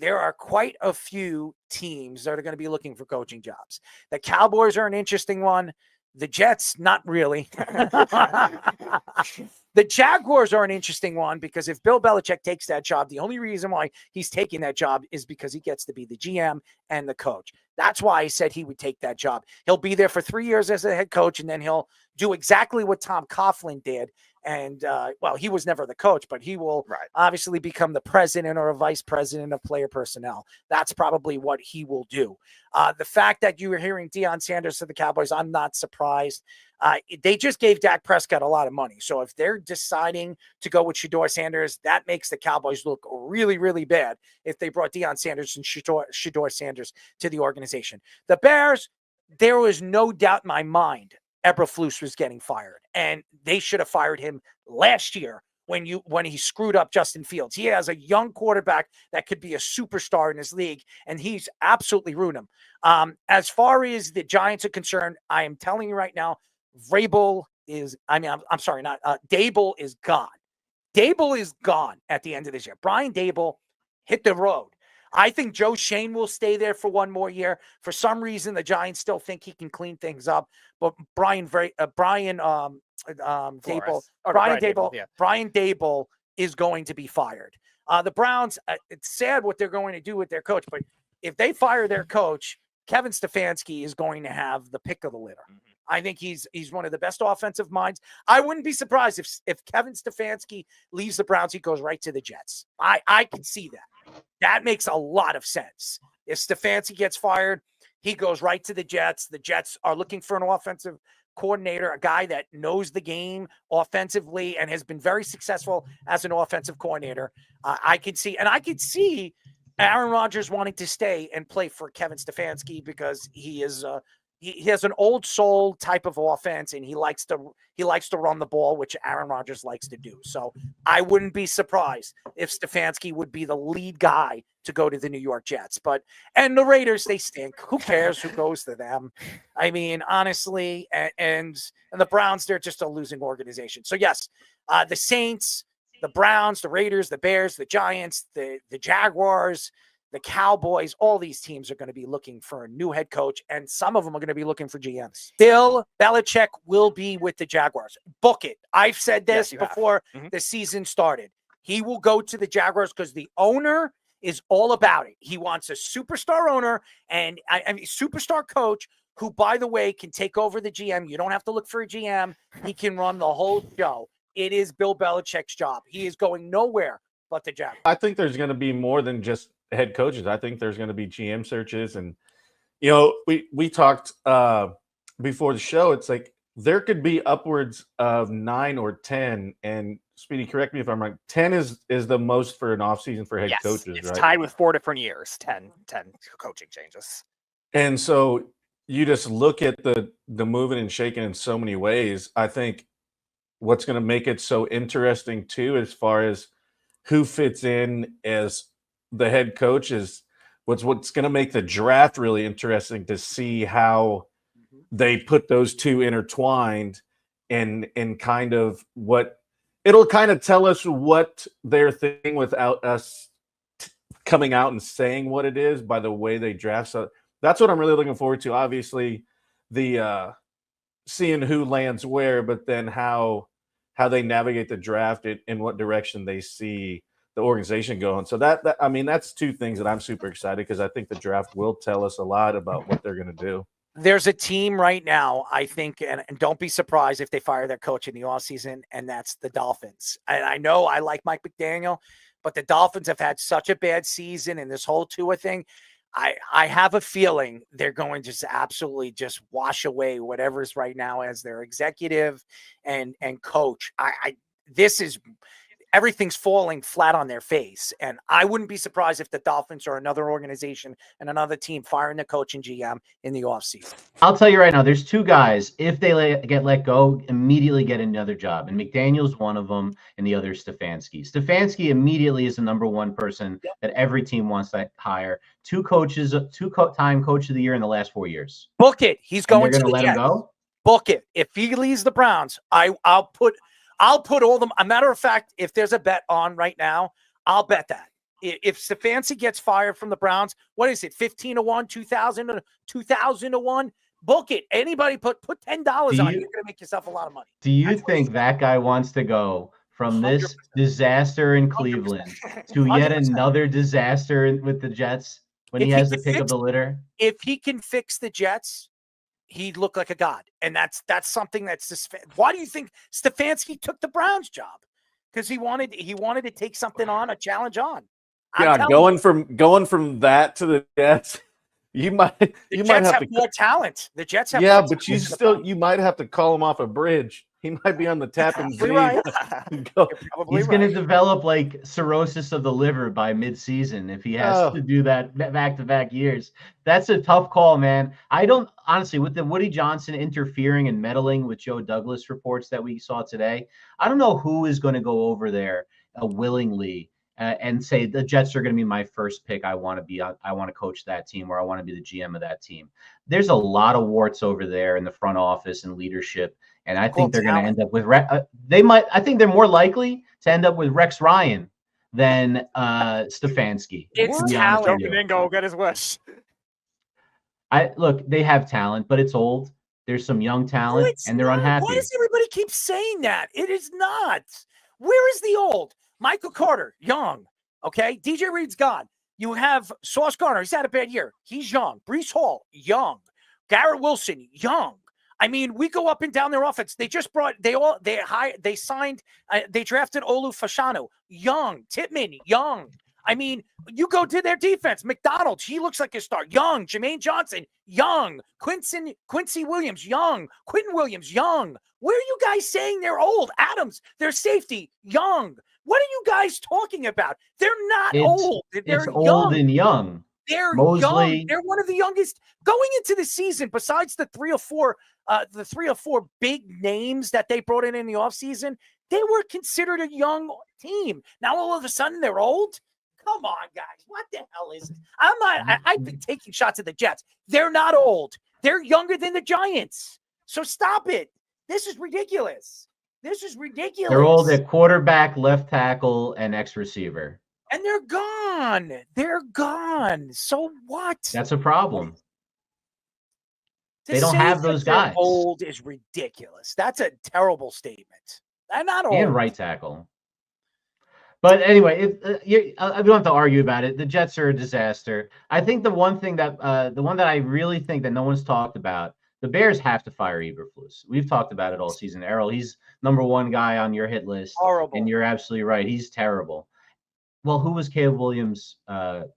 there are quite a few teams that are going to be looking for coaching jobs. The Cowboys are an interesting one. The Jets, not really. The Jaguars are an interesting one because if Bill Belichick takes that job, the only reason why he's taking that job is because he gets to be the GM and the coach. That's why I said he would take that job. He'll be there for 3 years as a head coach, and then he'll do exactly what Tom Coughlin did. And, well, he was never the coach, but he will obviously become the president or a vice president of player personnel. That's probably what he will do. The fact that you were hearing Deion Sanders to the Cowboys, I'm not surprised. They just gave Dak Prescott a lot of money. So if they're deciding to go with Shedeur Sanders, that makes the Cowboys look really, really bad if they brought Deion Sanders and Shedeur Sanders to the organization. The Bears, there was no doubt in my mind Eberflus was getting fired, and they should have fired him last year when he screwed up Justin Fields. He has a young quarterback that could be a superstar in this league, and he's absolutely ruined him. As far as the Giants are concerned, I am telling you right now, Dable is gone. Dable is gone at the end of this year. Brian Dable hit the road. I think Joe Shane will stay there for one more year. For some reason, the Giants still think he can clean things up. But Brian Dable is going to be fired. The Browns, it's sad what they're going to do with their coach, but if they fire their coach, Kevin Stefanski is going to have the pick of the litter. I think he's one of the best offensive minds. I wouldn't be surprised if Kevin Stefanski leaves the Browns, he goes right to the Jets. I can see that. That makes a lot of sense. If Stefanski gets fired, he goes right to the Jets. The Jets are looking for an offensive coordinator, a guy that knows the game offensively and has been very successful as an offensive coordinator. I could see Aaron Rodgers wanting to stay and play for Kevin Stefanski because he is he has an old soul type of offense, and he likes to run the ball, which Aaron Rodgers likes to do. So I wouldn't be surprised if Stefanski would be the lead guy to go to the New York Jets. And the Raiders, they stink. Who cares who goes to them? I mean, honestly, and the Browns, they're just a losing organization. So yes, the Saints, the Browns, the Raiders, the Bears, the Giants, the Jaguars, the Cowboys, all these teams are going to be looking for a new head coach, and some of them are going to be looking for GMs. Bill Belichick will be with the Jaguars. Book it. I've said this before the season started. He will go to the Jaguars because the owner is all about it. He wants a superstar owner and I mean superstar coach who, by the way, can take over the GM. You don't have to look for a GM. He can run the whole show. It is Bill Belichick's job. He is going nowhere but the Jaguars. I think there's going to be more than just head coaches. I think there's going to be GM searches. And, you know, we talked before the show. It's like there could be upwards of 9 or 10. And Speedy, correct me if I'm wrong. 10 is the most for an offseason for head coaches, it's right? tied with 4 different years, 10 coaching changes. And so you just look at the moving and shaking in so many ways. I think what's going to make it so interesting too, as far as who fits in as the head coach, is what's going to make the draft really interesting to see how they put those two intertwined and kind of what it'll kind of tell us what they're thinking without us coming out and saying what it is by the way they draft. So that's what I'm really looking forward to. Obviously, the seeing who lands where, but then how they navigate the draft in what direction they see the organization going. So that I mean, that's two things that I'm super excited because I think the draft will tell us a lot about what they're going to do. There's a team right now, I think, and don't be surprised if they fire their coach in the offseason, and that's the Dolphins. And I know I like Mike McDaniel, but the Dolphins have had such a bad season in this whole Tua thing. I have a feeling they're going to just absolutely just wash away whatever's right now as their executive and coach. This is everything's falling flat on their face. And I wouldn't be surprised if the Dolphins or another organization and another team firing the coach and GM in the offseason. I'll tell you right now, there's two guys, if they get let go, immediately get another job. And McDaniel's one of them, and the other is Stefanski. Stefanski immediately is the number one person that every team wants to hire. Two-time coach of the year in the last 4 years. Book it. He's going to the let Jets. him go? Book it. If he leaves the Browns, I'll put all them. A matter of fact, if there's a bet on right now, I'll bet that. If Stefanski gets fired from the Browns, what is it? 15-1, 2,000-1. Book it. Anybody put $10 on it. You're going to make yourself a lot of money. Do you think that guy wants to go from this 100%. disaster in Cleveland to yet 100%. another disaster with the Jets when he has the pick of the litter? If he can fix the Jets, he'd look like a god. And that's something that's why do you think Stefanski took the Browns job? Because he wanted to take something on, a challenge on. Yeah, going from that to the Jets, you might have more talent. The Jets have but you might have to call him off a bridge. He might be on the Tappan Zee. Right. He's going to develop like cirrhosis of the liver by mid-season if he has to do that back-to-back years. That's a tough call, man. I don't honestly, with the Woody Johnson interfering and meddling with Joe Douglas reports that we saw today, I don't know who is going to go over there willingly and say the Jets are going to be my first pick. I want to coach that team, or I want to be the GM of that team. There's a lot of warts over there in the front office and leadership. And I think they're going to end up with I think they're more likely to end up with Rex Ryan than Stefanski. It's talent. Joe didn't go get his wish. Look, they have talent, but it's old. There's some young talent, and they're unhappy. Why does everybody keep saying that? It is not. Where is the old? Michael Carter, young. Okay. DJ Reed's gone. You have Sauce Gardner. He's had a bad year. He's young. Breece Hall, young. Garrett Wilson, young. I mean, we go up and down their offense. They just signed, they drafted Olu Fashanu, young. Titman, young. I mean, you go to their defense. McDonald, he looks like a star. Young. Jermaine Johnson, young. Quincy Williams, young. Quentin Williams, young. Where are you guys saying they're old? Adams, their safety, young. What are you guys talking about? They're not old. They're old and young. They're Mosley. young. They're one of the youngest going into the season. Besides the three or four big names that they brought in the offseason, they were considered a young team. Now all of a sudden they're old. Come on, guys. What the hell is it? I've been taking shots at the Jets. They're not old. They're younger than the Giants. So stop it. This is ridiculous. They're old at quarterback, left tackle, and X receiver. And they're gone. They're gone. So what? That's a problem. They don't have those guys. Old is ridiculous. That's a terrible statement. They're not old. And right tackle. But anyway, we don't have to argue about it. The Jets are a disaster. I think the one that I really think that no one's talked about, the Bears have to fire Eberflus. We've talked about it all season. Errol, he's number one guy on your hit list. Horrible. And you're absolutely right. He's terrible. Well, who was Caleb Williams'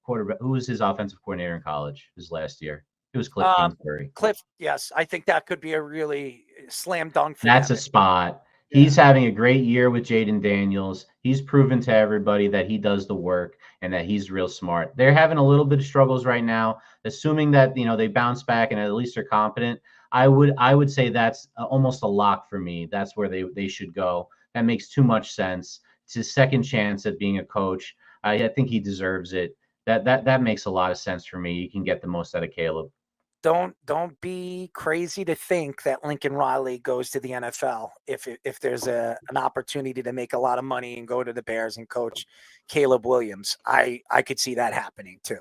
quarterback? Who was his offensive coordinator in college his last year? It was Cliff Kingsbury. Cliff, yes. I think that could be a really slam dunk for That's them. a spot. Yeah. He's having a great year with Jaden Daniels. He's proven to everybody that he does the work and that he's real smart. They're having a little bit of struggles right now. Assuming that they bounce back and at least they're competent, I would say that's almost a lock for me. That's where they should go. That makes too much sense. It's his second chance at being a coach. I think he deserves it. That makes a lot of sense for me. You can get the most out of Caleb. Don't be crazy to think that Lincoln Riley goes to the NFL if there's an opportunity to make a lot of money and go to the Bears and coach Caleb Williams. I could see that happening too.